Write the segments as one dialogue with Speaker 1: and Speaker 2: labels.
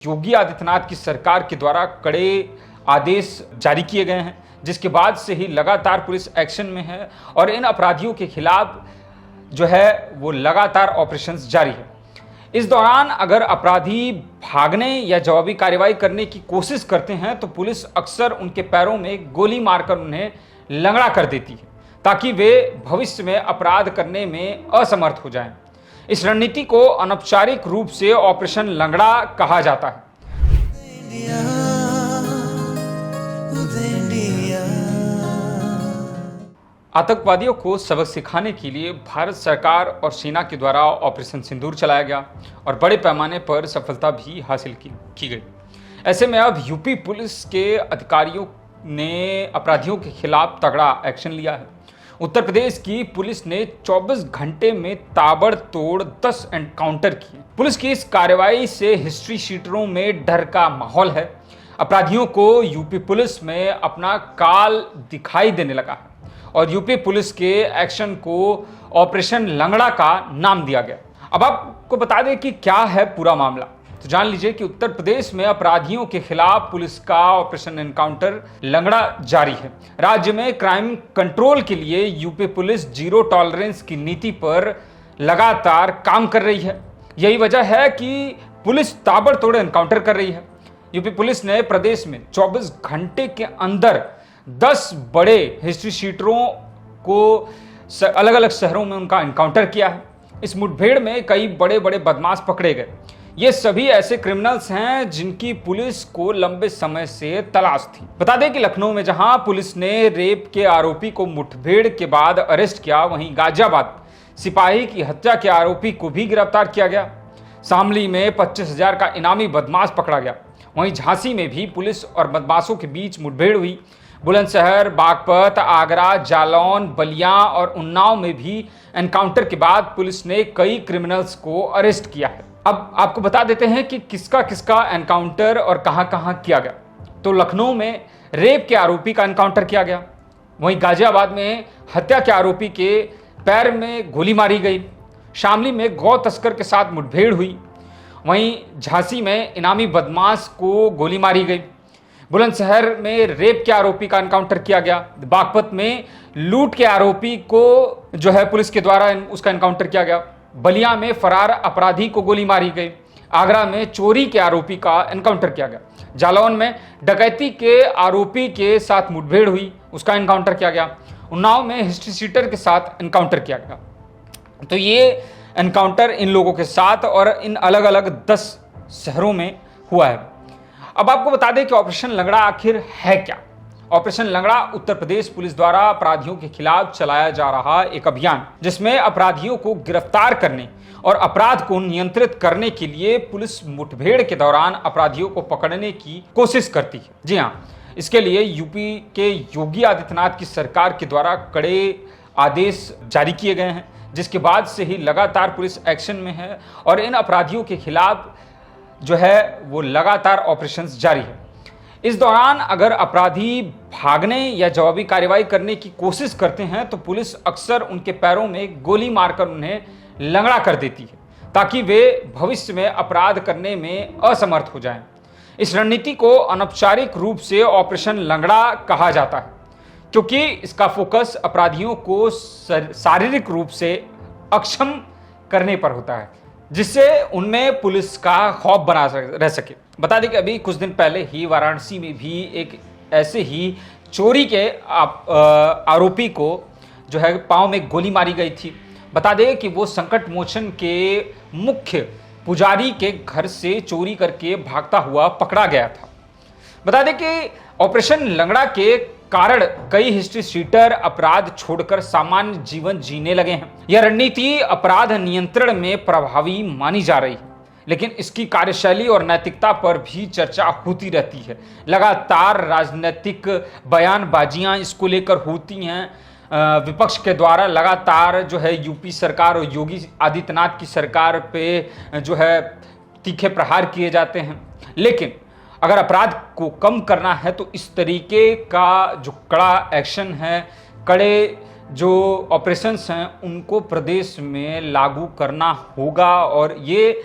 Speaker 1: योगी आदित्यनाथ की सरकार के द्वारा कड़े आदेश जारी किए गए हैं, जिसके बाद से ही लगातार पुलिस एक्शन में है और इन अपराधियों के खिलाफ जो है वो लगातार ऑपरेशंस जारी है। इस दौरान अगर अपराधी भागने या जवाबी कार्रवाई करने की कोशिश करते हैं तो पुलिस अक्सर उनके पैरों में गोली मारकर उन्हें लंगड़ा कर देती है ताकि वे भविष्य में अपराध करने में असमर्थ हो जाएं। इस रणनीति को अनौपचारिक रूप से ऑपरेशन लंगड़ा कहा जाता है। आतंकवादियों को सबक सिखाने के लिए भारत सरकार और सेना के द्वारा ऑपरेशन सिंदूर चलाया गया और बड़े पैमाने पर सफलता भी हासिल की गई। ऐसे में अब यूपी पुलिस के अधिकारियों ने अपराधियों के खिलाफ तगड़ा एक्शन लिया है। उत्तर प्रदेश की पुलिस ने 24 घंटे में ताबड़तोड़ 10 एनकाउंटर किए। पुलिस की इस कार्रवाई से हिस्ट्री शीटरों में डर का माहौल है। अपराधियों को यूपी पुलिस में अपना काल दिखाई देने लगा है और यूपी पुलिस के एक्शन को ऑपरेशन लंगड़ा का नाम दिया गया। अब आपको बता दें कि क्या है पूरा मामला, तो जान लीजिए कि उत्तर प्रदेश में अपराधियों के खिलाफ पुलिस का ऑपरेशन एनकाउंटर लंगड़ा जारी है। राज्य में क्राइम कंट्रोल के लिए यूपी पुलिस जीरो टॉलरेंस की नीति पर लगातार काम कर रही है। यही वजह है कि पुलिस ताबड़तोड़ एनकाउंटर कर रही है। यूपी पुलिस ने प्रदेश में 24 घंटे के अंदर 10 बड़े हिस्ट्री शीटरों को अलग अलग शहरों में उनका एनकाउंटर किया है। इस मुठभेड़ में कई बड़े बड़े बदमाश पकड़े गए। ये सभी ऐसे क्रिमिनल्स हैं जिनकी पुलिस को लंबे समय से तलाश थी। बता दें कि लखनऊ में जहां पुलिस ने रेप के आरोपी को मुठभेड़ के बाद अरेस्ट किया, वहीं गाजियाबाद सिपाही की हत्या के आरोपी को भी गिरफ्तार किया गया। शामली में 25,000 का इनामी बदमाश पकड़ा गया। वहीं झांसी में भी पुलिस और बदमाशों के बीच मुठभेड़ हुई। बुलंदशहर, बागपत, आगरा, जालौन, बलिया और उन्नाव में भी एनकाउंटर के बाद पुलिस ने कई क्रिमिनल्स को अरेस्ट किया है। अब आपको बता देते हैं कि किसका किसका एनकाउंटर और कहां कहां किया गया। तो लखनऊ में रेप के आरोपी का एनकाउंटर किया गया। वहीं गाजियाबाद में हत्या के आरोपी के पैर में गोली मारी गई। शामली में गौ तस्कर के साथ मुठभेड़ हुई। वहीं झांसी में इनामी बदमाश को गोली मारी गई। बुलंदशहर में रेप के आरोपी का एनकाउंटर किया गया। बागपत में लूट के आरोपी को जो है पुलिस के द्वारा उसका एनकाउंटर किया गया। बलिया में फरार अपराधी को गोली मारी गई। आगरा में चोरी के आरोपी का एनकाउंटर किया गया। जालौन में डकैती के आरोपी के साथ मुठभेड़ हुई, उसका एनकाउंटर किया गया। उन्नाव में हिस्ट्री शीटर के साथ एनकाउंटर किया गया। तो ये एनकाउंटर इन लोगों के साथ और इन अलग अलग 10 शहरों में हुआ है। अब आपको बता दें कि ऑपरेशन लंगड़ा आखिर है क्या। ऑपरेशन लंगड़ा उत्तर प्रदेश पुलिस द्वारा अपराधियों के खिलाफ चलाया जा रहा एक अभियान, जिसमें अपराधियों को गिरफ्तार करने और अपराध को नियंत्रित करने के लिए पुलिस मुठभेड़ के दौरान अपराधियों को पकड़ने की कोशिश करती है। जी हाँ, इसके लिए यूपी के योगी आदित्यनाथ की सरकार के द्वारा कड़े आदेश जारी किए गए हैं, जिसके बाद से ही लगातार पुलिस एक्शन में है और इन अपराधियों के खिलाफ जो है वो लगातार ऑपरेशंस जारी है। इस दौरान अगर अपराधी भागने या जवाबी कार्रवाई करने की कोशिश करते हैं तो पुलिस अक्सर उनके पैरों में गोली मारकर उन्हें लंगड़ा कर देती है ताकि वे भविष्य में अपराध करने में असमर्थ हो जाएं। इस रणनीति को अनौपचारिक रूप से ऑपरेशन लंगड़ा कहा जाता है क्योंकि इसका फोकस अपराधियों को शारीरिक रूप से अक्षम करने पर होता है, जिससे उनमें पुलिस का खौफ बना रह सके। बता दें कि अभी कुछ दिन पहले ही वाराणसी में भी एक ऐसे ही चोरी के आरोपी को जो है पांव में गोली मारी गई थी। बता दें कि वो संकट मोचन के मुख्य पुजारी के घर से चोरी करके भागता हुआ पकड़ा गया था। बता दें कि ऑपरेशन लंगड़ा के कारण कई हिस्ट्री शीटर अपराध छोड़कर सामान्य जीवन जीने लगे हैं। यह रणनीति अपराध नियंत्रण में प्रभावी मानी जा रही है, लेकिन इसकी कार्यशैली और नैतिकता पर भी चर्चा होती रहती है। लगातार राजनीतिक बयानबाजियां इसको लेकर होती हैं। विपक्ष के द्वारा लगातार जो है यूपी सरकार और योगी आदित्यनाथ की सरकार पे जो है तीखे प्रहार किए जाते हैं, लेकिन अगर अपराध को कम करना है तो इस तरीके का जो कड़ा एक्शन है, कड़े जो ऑपरेशंस हैं, उनको प्रदेश में लागू करना होगा और ये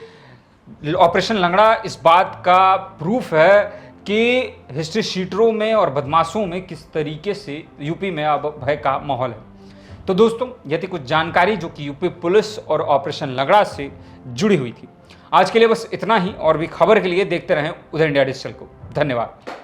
Speaker 1: ऑपरेशन लंगड़ा इस बात का प्रूफ है कि हिस्ट्री शीटरों में और बदमाशों में किस तरीके से यूपी में अब भय का माहौल है। तो दोस्तों, यह थी कुछ जानकारी जो कि यूपी पुलिस और ऑपरेशन लंगड़ा से जुड़ी हुई थी। आज के लिए बस इतना ही, और भी खबर के लिए देखते रहें उदय इंडिया डिजिटल को। धन्यवाद।